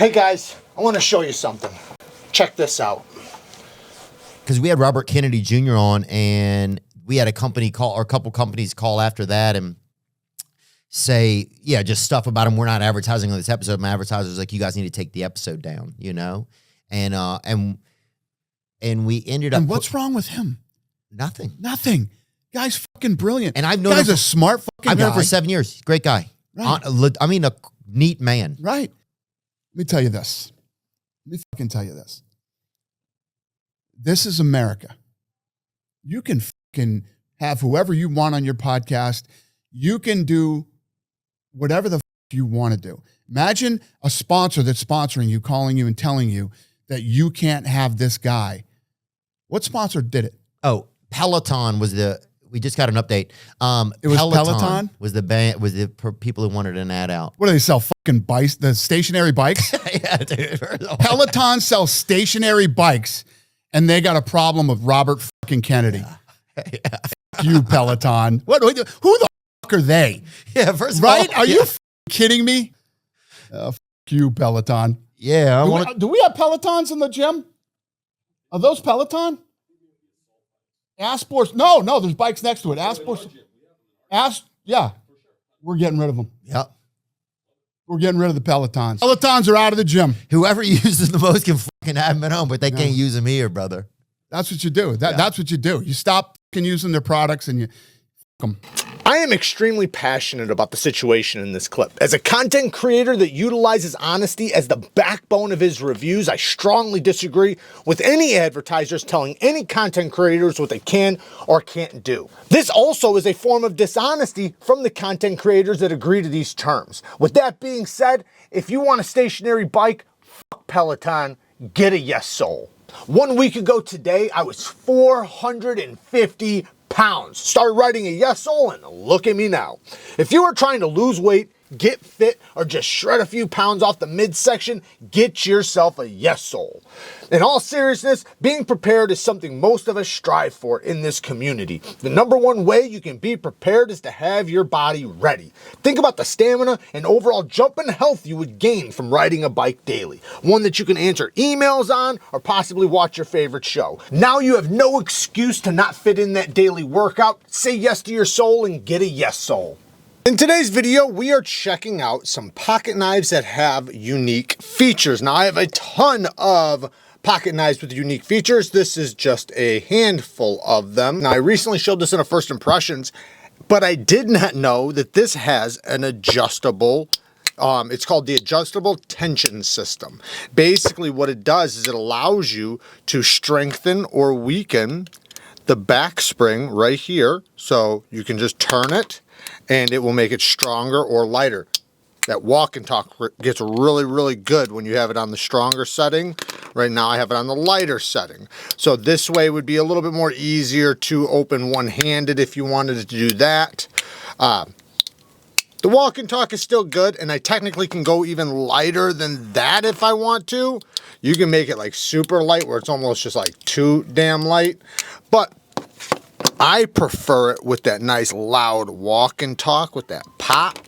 Hey guys, I want to show you something. Check this out. Because we had Robert Kennedy Jr. on, and we had a company call, or a couple companies call after that and say, yeah, just stuff about him. We're not advertising on this episode. My advertiser's like, you guys need to take the episode down, you know? And we ended up. And what's wrong with him? Nothing. Nothing. Guy's fucking brilliant. And I've known Guy's him a smart fucking I've guy. known him for 7 years. Great guy. Right. I mean, a neat man. Right. Let me tell you this. Let me fucking tell you this. This is America. You can fucking have whoever you want on your podcast. You can do whatever the fuck you want to do. Imagine a sponsor that's sponsoring you, calling you and telling you that you can't have this guy. What sponsor did it? Oh, Peloton was we just got an update. It was Peloton? Was the people who wanted an ad out. What do they sell? Fucking bikes, the stationary bikes? Yeah, dude. Peloton sells stationary bikes, and they got a problem with Robert fucking Kennedy. Yeah. Fuck you, Peloton. Who the fuck are they? Yeah, first of Right? all. Are you kidding me? Fuck you, Peloton. Yeah. Do we have Pelotons in the gym? Are those Peloton? Sports. No, there's bikes next to it. Sports. Yeah. We're getting rid of them. Yep. We're getting rid of the Pelotons. Pelotons are out of the gym. Whoever uses the most can fucking have them at home, but they can't use them here, brother. That's what you do. That's what you do. You stop fucking using their products and you fuck them. I am extremely passionate about the situation in this clip. As a content creator that utilizes honesty as the backbone of his reviews, I strongly disagree with any advertisers telling any content creators what they can or can't do. This also is a form of dishonesty from the content creators that agree to these terms. With that being said, if you want a stationary bike, fuck Peloton, get a YESOUL. 1 week ago today, I was 450 pounds. Started riding a YESOUL and look at me now. If you are trying to lose weight, get fit, or just shred a few pounds off the midsection, get yourself a YESOUL. In all seriousness, being prepared is something most of us strive for in this community. The number one way you can be prepared is to have your body ready. Think about the stamina and overall jump in health you would gain from riding a bike daily. One that you can answer emails on or possibly watch your favorite show. Now you have no excuse to not fit in that daily workout. Say yes to your soul and get a YESOUL. In today's video, we are checking out some pocket knives that have unique features. Now, I have a ton of pocket knives with unique features. This is just a handful of them. Now, I recently showed this in a first impressions, but I did not know that this has an adjustable, it's called the adjustable tension system. Basically, what it does is it allows you to strengthen or weaken the back spring right here. So you can just turn it and it will make it stronger or lighter. That walk and talk gets really, really good when you have it on the stronger setting. Right now I have it on the lighter setting. So this way would be a little bit more easier to open one-handed if you wanted to do that. The walk and talk is still good, and I technically can go even lighter than that if I want to. You can make it like super light where it's almost just like too damn light. But I prefer it with that nice loud walk and talk with that pop.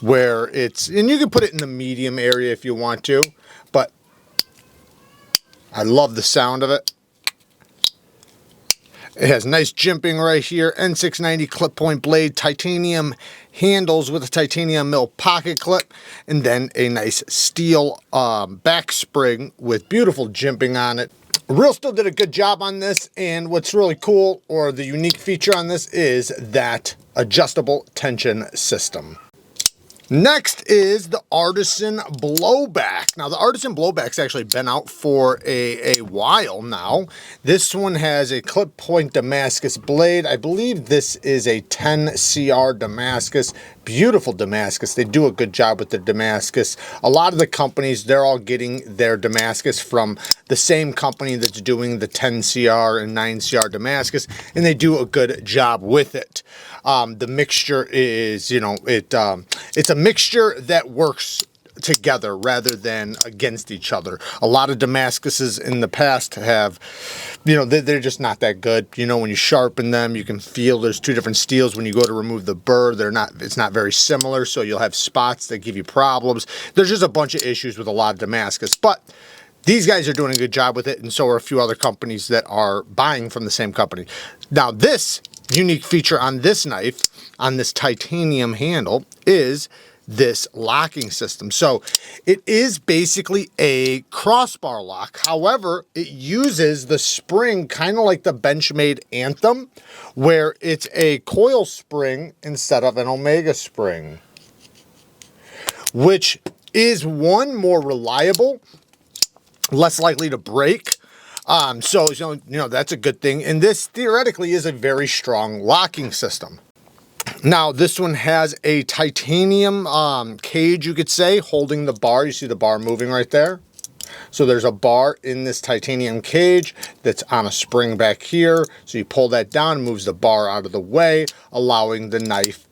Where it's, and you can put it in the medium area if you want to, but I love the sound of it. It has nice jimping right here, N690 clip point blade, titanium handles with a titanium mill pocket clip, and then a nice steel back spring with beautiful jimping on it. Real Steel did a good job on this, and what's really cool, or the unique feature on this, is that adjustable tension system. Next is the Artisan Blowback. Now, the Artisan Blowback's actually been out for a while now. This one has a clip point Damascus blade. I believe this is a 10CR Damascus. Beautiful Damascus. They do a good job with the Damascus. A lot of the companies, they're all getting their Damascus from the same company that's doing the 10CR and 9CR Damascus, and they do a good job with it. The mixture is, you know, it's a mixture that works together rather than against each other. A lot of Damascuses in the past have, they're just not that good. When you sharpen them, you can feel there's two different steels. When you go to remove the burr, it's not very similar, so you'll have spots that give you problems. There's just a bunch of issues with a lot of Damascus, but these guys are doing a good job with it, and so are a few other companies that are buying from the same company. Now, this unique feature on this knife, on this titanium handle, is this locking system. So it is basically a crossbar lock. However, it uses the spring kind of like the Benchmade Anthem, where it's a coil spring instead of an Omega spring, which is one, more reliable, less likely to break. So that's a good thing. And this theoretically is a very strong locking system. Now, this one has a titanium cage, you could say, holding the bar. You see the bar moving right there? So there's a bar in this titanium cage that's on a spring back here. So you pull that down, moves the bar out of the way, allowing the knife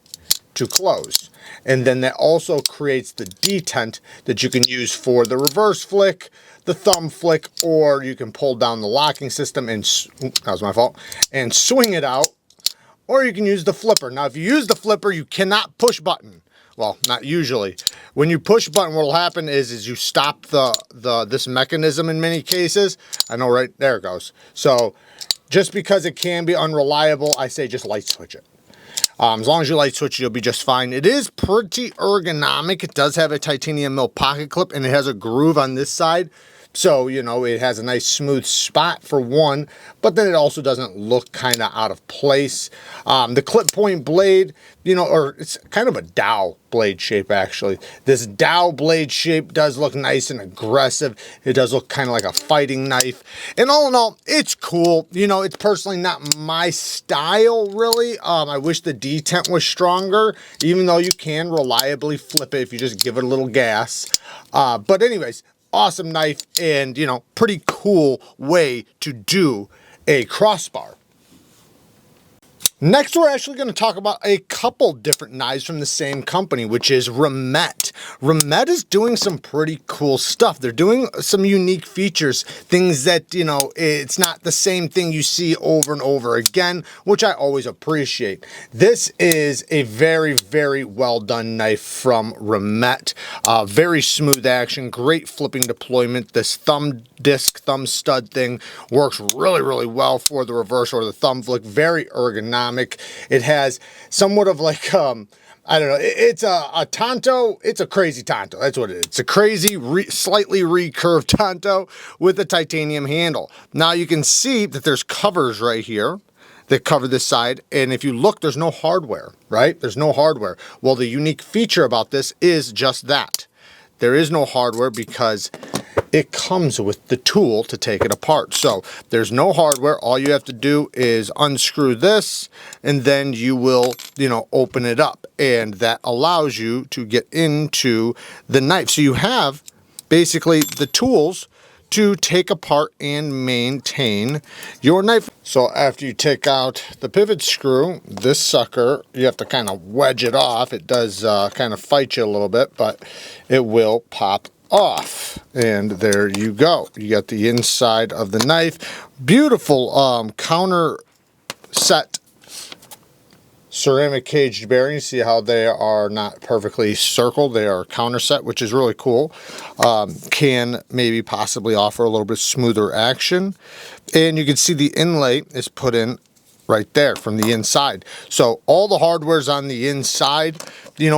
to close. And then that also creates the detent that you can use for the reverse flick, the thumb flick, or you can pull down the locking system and, that was my fault, and swing it out. Or you can use the flipper. Now, if you use the flipper, you cannot push button. Well, not usually. When you push button, what will happen is you stop this mechanism in many cases. I know, right? There it goes. So just because it can be unreliable, I say just light switch it. As long as you light switch, you'll be just fine. It is pretty ergonomic. It does have a titanium mill pocket clip, and it has a groove on this side. So, it has a nice smooth spot for one, but then it also doesn't look kind of out of place. The clip point blade, or it's kind of a dowel blade shape, actually. This dowel blade shape does look nice and aggressive. It does look kind of like a fighting knife. And all in all, it's cool. It's personally not my style, really. I wish the detent was stronger, even though you can reliably flip it if you just give it a little gas. But anyways, awesome knife, and pretty cool way to do a crossbar. Next, we're actually going to talk about a couple different knives from the same company, which is Remet. Remet is doing some pretty cool stuff. They're doing some unique features, things that, it's not the same thing you see over and over again, which I always appreciate. This is a very, very well done knife from Remet. Very smooth action, great flipping deployment. This thumb stud thing works really, really well for the reverse or the thumb flick. Very ergonomic. It has somewhat of like, I don't know, it's a Tanto. It's a crazy Tanto. That's what it is. It's a crazy, slightly recurved Tanto with a titanium handle. Now you can see that there's covers right here that cover this side. And if you look, there's no hardware, right? There's no hardware. Well, the unique feature about this is just that. There is no hardware because it comes with the tool to take it apart. So there's no hardware. All you have to do is unscrew this, and then you will, open it up. And that allows you to get into the knife. So you have basically the tools to take apart and maintain your knife. So after you take out the pivot screw, this sucker, you have to kind of wedge it off. It does kind of fight you a little bit, but it will pop off. And there you go. You got the inside of the knife. Beautiful counter set ceramic caged bearings. See how they are not perfectly circled. They are counter set, which is really cool. Can maybe possibly offer a little bit smoother action. And you can see the inlay is put in right there from the inside. So all the hardware's on the inside,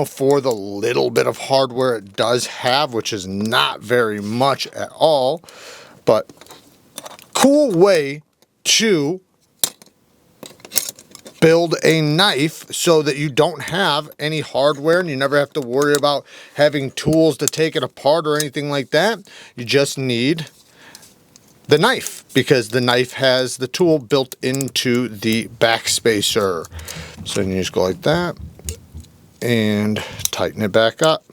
for the little bit of hardware it does have, which is not very much at all, but cool way to build a knife so that you don't have any hardware and you never have to worry about having tools to take it apart or anything like that. You just need the knife, because the knife has the tool built into the backspacer. So you just go like that and tighten it back up,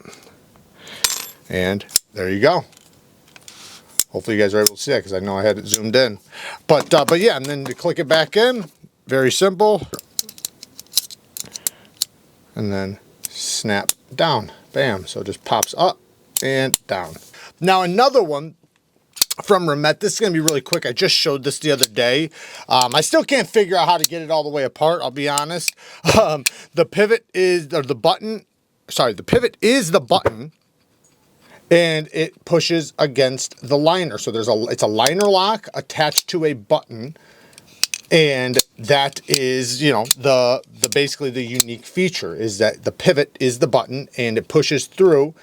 and there you go. Hopefully you guys are able to see that, because I know I had it zoomed in. But yeah, and then to click it back in, very simple, and then snap down, bam. So it just pops up and down. Now another one from Remet. This is going to be really quick. I just showed this the other day. I still can't figure out how to get it all the way apart, I'll be honest. The pivot is, or the button, sorry, the pivot is the button, and it pushes against the liner. So it's a liner lock attached to a button, and that is, you know, the basically the unique feature is that the pivot is the button and it pushes through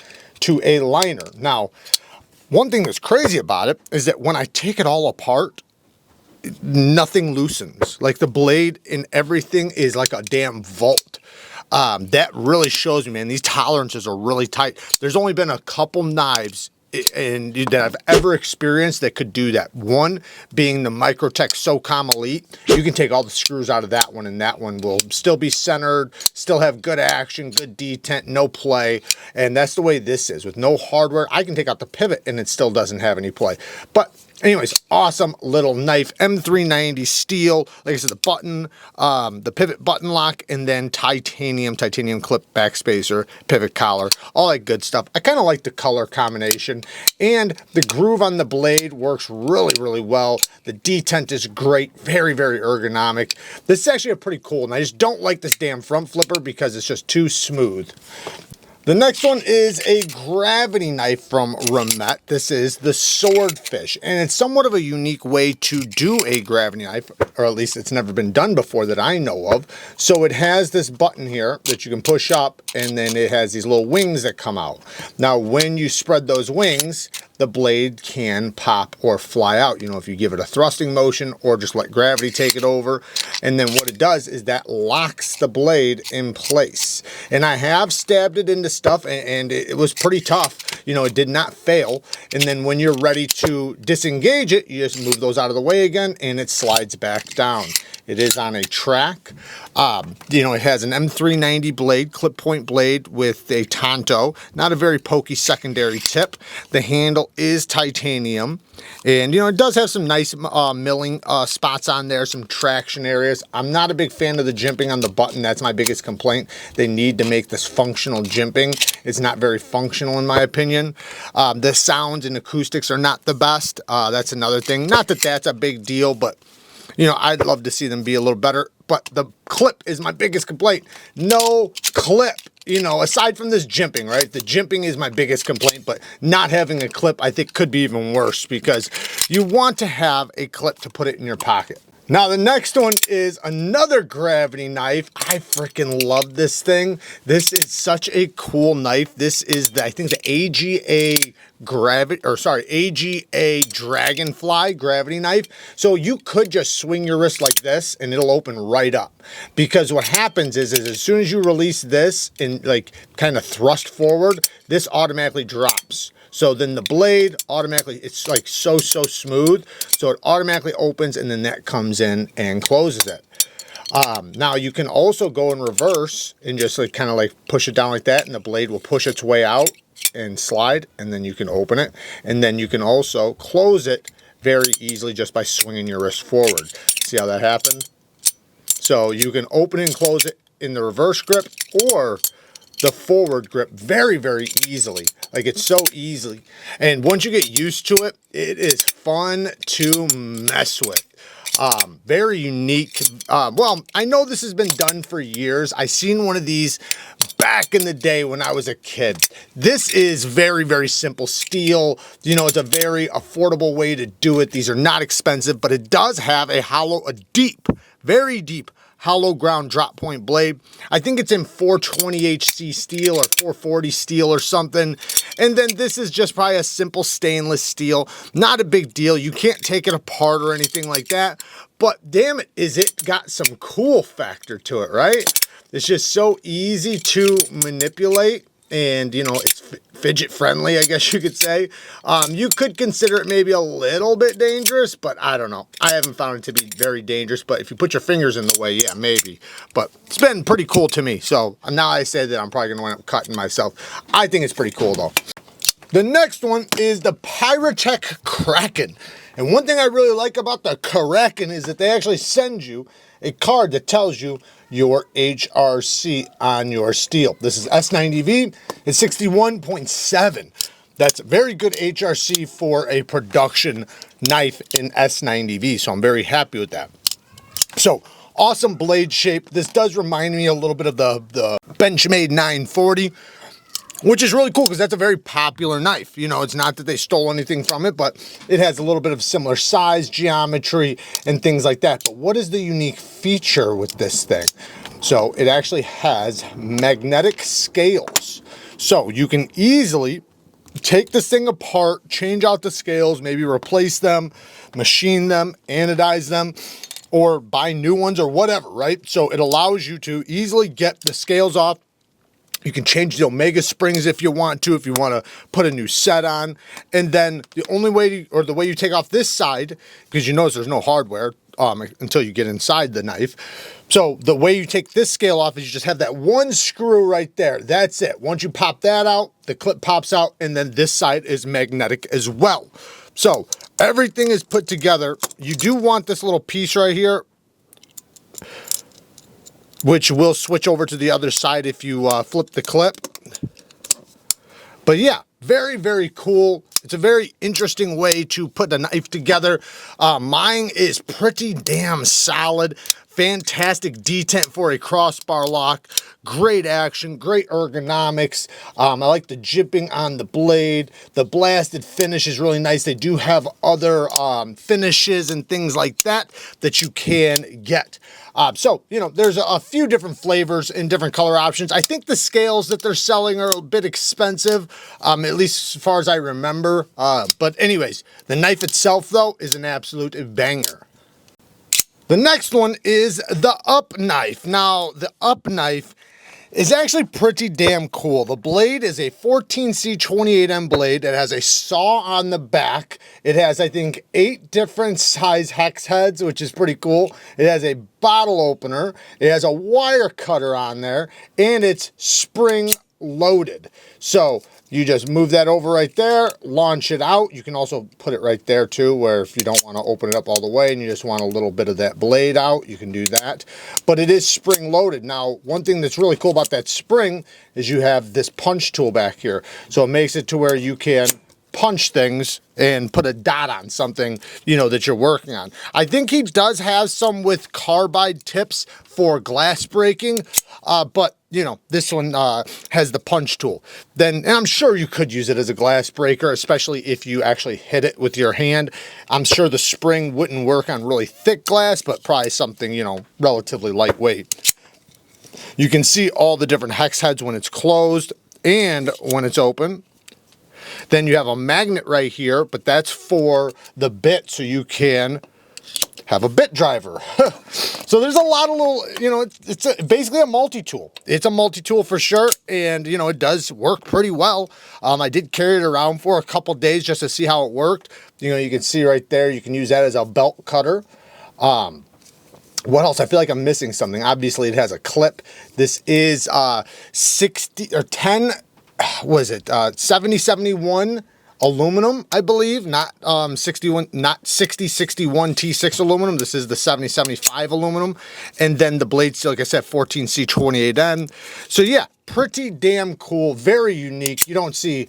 to a liner. Now, one thing that's crazy about it is that when I take it all apart, nothing loosens. Like the blade and everything is like a damn vault. That really shows me, man, these tolerances are really tight. There's only been a couple knives that I've ever experienced that could do that. One being the Microtech SOCOM Elite. You can take all the screws out of that one, and that one will still be centered, still have good action, good detent, no play. And that's the way this is. With no hardware, I can take out the pivot and it still doesn't have any play. But anyways, awesome little knife, M390 steel. Like I said, the button, the pivot button lock, and then titanium clip backspacer, pivot collar, all that good stuff. I kind of like the color combination, and the groove on the blade works really, really well. The detent is great, very, very ergonomic. This is actually a pretty cool, and I just don't like this damn front flipper because it's just too smooth. The next one is a gravity knife from Remet. This is the Swordfish, and it's somewhat of a unique way to do a gravity knife, or at least it's never been done before that I know of. So it has this button here that you can push up, and then it has these little wings that come out. Now, when you spread those wings, the blade can pop or fly out, you know, if you give it a thrusting motion or just let gravity take it over. And then what it does is that locks the blade in place. And I have stabbed it into stuff, and it was pretty tough. You know, it did not fail. And then when you're ready to disengage it, you just move those out of the way again, and it slides back down. It is on a track. You know, it has an M390 blade, clip point blade with a Tonto, not a very pokey secondary tip. The handle is titanium, and you know, it does have some nice milling spots on there, some traction areas. I'm not a big fan of the jimping on the button. That's my biggest complaint. They need to make this functional jimping. It's not very functional in my opinion. The sounds and acoustics are not the best. That's another thing. Not that that's a big deal, but you know, I'd love to see them be a little better, but the clip is my biggest complaint. No clip, you know, aside from this jimping, right? The jimping is my biggest complaint, but not having a clip I think could be even worse because you want to have a clip to put it in your pocket. Now the next one is another gravity knife. I freaking love this thing. This is such a cool knife. This is the, I think the AGA AGA Dragonfly gravity knife. So you could just swing your wrist like this and it'll open right up. Because what happens is as soon as you release this and like kind of thrust forward, this automatically drops. So then the blade automatically, it's like so smooth. So it automatically opens and then that comes in and closes it. Now you can also go in reverse and just like kind of like push it down like that and the blade will push its way out and slide, and then you can open it. And then you can also close it very easily just by swinging your wrist forward. See how that happened? So you can open and close it in the reverse grip or the forward grip very easily. Like it's so easy. And once you get used to it, it is fun to mess with. Very unique. Well, I know this has been done for years. I seen one of these back in the day when I was a kid. This is very simple steel. You know, it's a very affordable way to do it. These are not expensive, but it does have a very deep hollow ground drop point blade. I think it's in 420 HC steel or 440 steel or something. And then this is just probably a simple stainless steel. Not a big deal. You can't take it apart or anything like that. But damn it, is it got some cool factor to it, right? It's just so easy to manipulate. And, you know, it's fidget friendly, I guess you could say. You could consider it maybe a little bit dangerous, but I don't know. I haven't found it to be very dangerous, but if you put your fingers in the way, yeah, maybe. But it's been pretty cool to me. So now I say that I'm probably going to end up cutting myself. I think it's pretty cool, though. The next one is the Pyrotech Kraken. And one thing I really like about the Kraken is that they actually send you a card that tells you your HRC on your steel. This is S90V. It's 61.7. That's very good HRC for a production knife in S90V, so I'm very happy with that. So, awesome blade shape. This does remind me a little bit of the Benchmade 940, which is really cool because that's a very popular knife. You know, it's not that they stole anything from it, but it has a little bit of similar size, geometry, and things like that. But what is the unique feature with this thing? So it actually has magnetic scales. So you can easily take this thing apart, change out the scales, maybe replace them, machine them, anodize them, or buy new ones or whatever, right? So it allows you to easily get the scales off. You can change the Omega springs if you want to put a new set on. And then the only way, or the way you take off this side, because you notice there's no hardware until you get inside the knife. So the way you take this scale off is you just have that one screw right there. That's it. Once you pop that out, the clip pops out, and then this side is magnetic as well. So everything is put together. You do want this little piece right here, which will switch over to the other side if you flip the clip. But yeah, very, very cool. It's a very interesting way to put a knife together. Mine is pretty damn solid. Fantastic detent for a crossbar lock. Great action, great ergonomics. I like the jipping on the blade. The blasted finish is really nice. They do have other finishes and things like that that you can get. So, you know, there's a few different flavors and different color options. I think the scales that they're selling are a bit expensive, at least as far as I remember. But anyways, the knife itself, though, is an absolute banger. The next one is the Up knife. Now, the Up knife is actually pretty damn cool. The blade is a 14C28M blade. It has a saw on the back. It has, I think, 8 different size hex heads, which is pretty cool. It has a bottle opener. It has a wire cutter on there, and it's spring loaded. So you just move that over right there, launch it out. You can also put it right there too, where if you don't want to open it up all the way and you just want a little bit of that blade out, you can do that. But it is spring loaded. Now, one thing that's really cool about that spring is you have this punch tool back here. So it makes it to where you can punch things and put a dot on something, you know, that you're working on. I think he does have some with carbide tips for glass breaking, but you know, this one has the punch tool. And I'm sure you could use it as a glass breaker, especially if you actually hit it with your hand. I'm sure the spring wouldn't work on really thick glass, but probably something, you know, relatively lightweight. You can see all the different hex heads when it's closed and when it's open. Then you have a magnet right here, but that's for the bit, so you can have a bit driver. So there's a lot of little, you know, it's basically a multi-tool. It's a multi-tool for sure, and, you know, it does work pretty well. I did carry it around for a couple days just to see how it worked. You know, you can see right there, you can use that as a belt cutter. What else? I feel like I'm missing something. Obviously, it has a clip. This is 60 or 10, was it 7071 aluminum, I believe, not 6061 T6 aluminum. This is the 7075 aluminum, and then the blade steel, like I said, 14C28N. So yeah, pretty damn cool, very unique. You don't see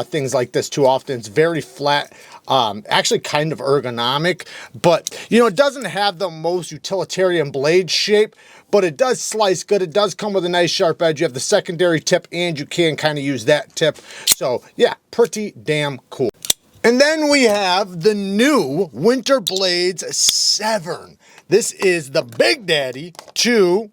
things like this too often. It's very flat, actually kind of ergonomic, but you know, it doesn't have the most utilitarian blade shape, but it does slice good. It does come with a nice sharp edge. You have the secondary tip, and you can kind of use that tip. So yeah, pretty damn cool. And then we have the new Winter Blades Severn. This is the big daddy to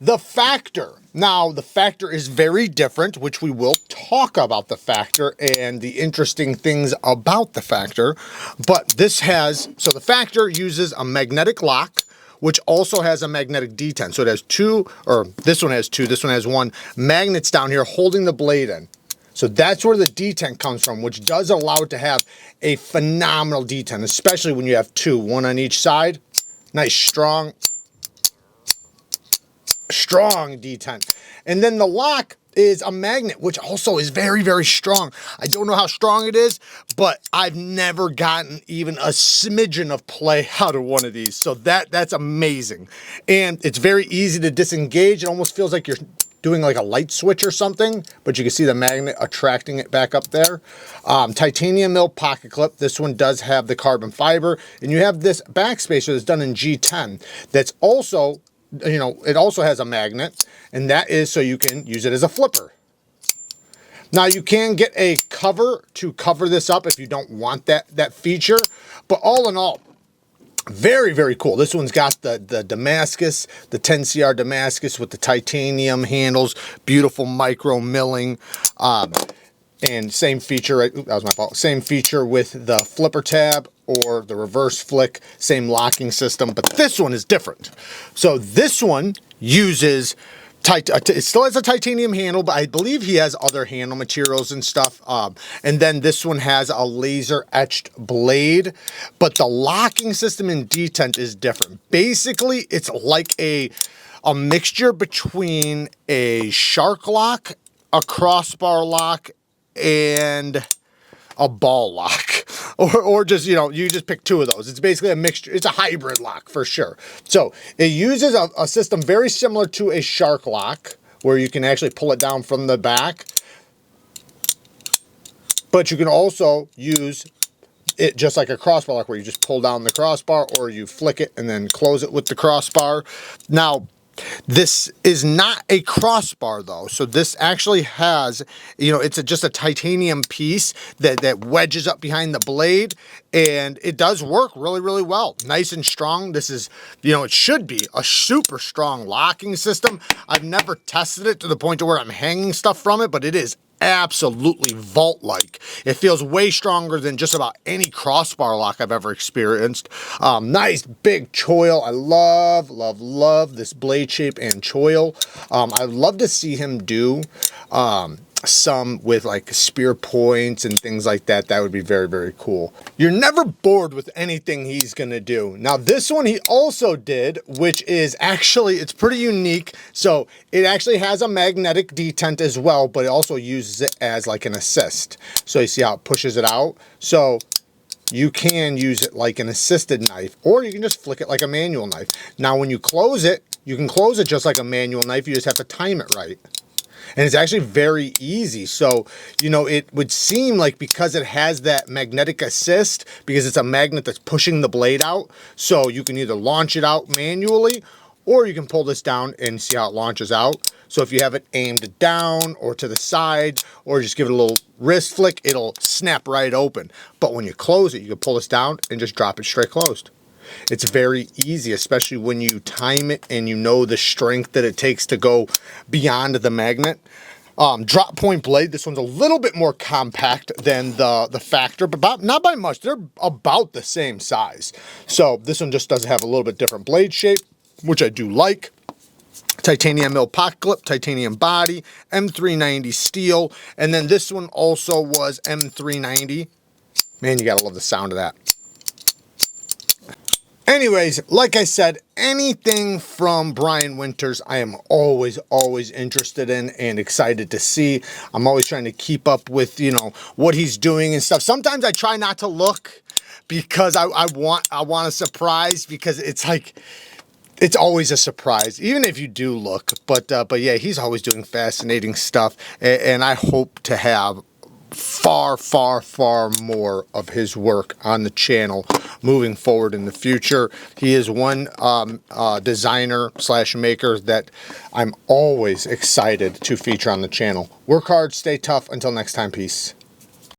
the Factor. Now, the Factor is very different, which we will talk about the Factor and the interesting things about the Factor. But this has, so the Factor uses a magnetic lock, which also has a magnetic detent. So it has two, or this one has two, this one has one, magnets down here holding the blade in. So that's where the detent comes from, which does allow it to have a phenomenal detent, especially when you have two, one on each side. Nice, strong detent. And then the lock is a magnet, which also is very, very strong. I don't know how strong it is, but I've never gotten even a smidgen of play out of one of these. So that's amazing. And it's very easy to disengage. It almost feels like you're doing like a light switch or something, but you can see the magnet attracting it back up there. Titanium mill pocket clip. This one does have the carbon fiber, and you have this backspacer that's done in G10 that's also, you know, it also has a magnet, and that is so you can use it as a flipper. Now you can get a cover to cover this up if you don't want that feature, but all in all, very, very cool. This one's got the Damascus, the 10CR Damascus with the titanium handles, beautiful micro milling, and same feature, right? That was my fault. Same feature with the flipper tab or the reverse flick, same locking system, but this one is different. So this one uses it still has a titanium handle, but I believe he has other handle materials and stuff. And then this one has a laser etched blade, but the locking system in detent is different. Basically, it's like a mixture between a shark lock, a crossbar lock, and a ball lock, or just, you know, you just pick two of those. It's basically a mixture. It's a hybrid lock for sure. So it uses a system very similar to a shark lock, where you can actually pull it down from the back, but you can also use it just like a crossbar lock, where you just pull down the crossbar, or you flick it and then close it with the crossbar. Now, this is not a crossbar though. So this actually has, you know, it's just a titanium piece that wedges up behind the blade, and it does work really, really well. Nice and strong. This is, you know, it should be a super strong locking system. I've never tested it to the point to where I'm hanging stuff from it, but it is absolutely vault-like. It feels way stronger than just about any crossbar lock I've ever experienced. Nice big choil. I love, love, love this blade shape and choil. I'd love to see him do some with like spear points and things like that. That would be very, very cool. You're never bored with anything he's gonna do. Now this one he also did, which is actually, it's pretty unique. So it actually has a magnetic detent as well, but it also uses it as like an assist. So you see how it pushes it out? So you can use it like an assisted knife, or you can just flick it like a manual knife. Now when you close it, you can close it just like a manual knife. You just have to time it right. And it's actually very easy. So, you know, it would seem like because it has that magnetic assist, because it's a magnet that's pushing the blade out, so you can either launch it out manually, or you can pull this down and see how it launches out. So if you have it aimed down or to the side, or just give it a little wrist flick, it'll snap right open. But when you close it, you can pull this down and just drop it straight closed. It's very easy, especially when you time it and you know the strength that it takes to go beyond the magnet. Drop point blade, this one's a little bit more compact than the Factor, but not by much. They're about the same size. So this one just does have a little bit different blade shape, which I do like. Titanium mill pocket clip, titanium body, M390 steel, and then this one also was M390. Man, you gotta love the sound of that. Anyways, like I said, anything from Brian Winters, I am always, always interested in and excited to see. I'm always trying to keep up with, you know, what he's doing and stuff. Sometimes I try not to look because I want a surprise, because it's like, it's always a surprise, even if you do look. But yeah, he's always doing fascinating stuff, and I hope to have far, far, far more of his work on the channel moving forward in the future. He is one designer slash maker that I'm always excited to feature on the channel. Work hard, stay tough. Until next time, peace.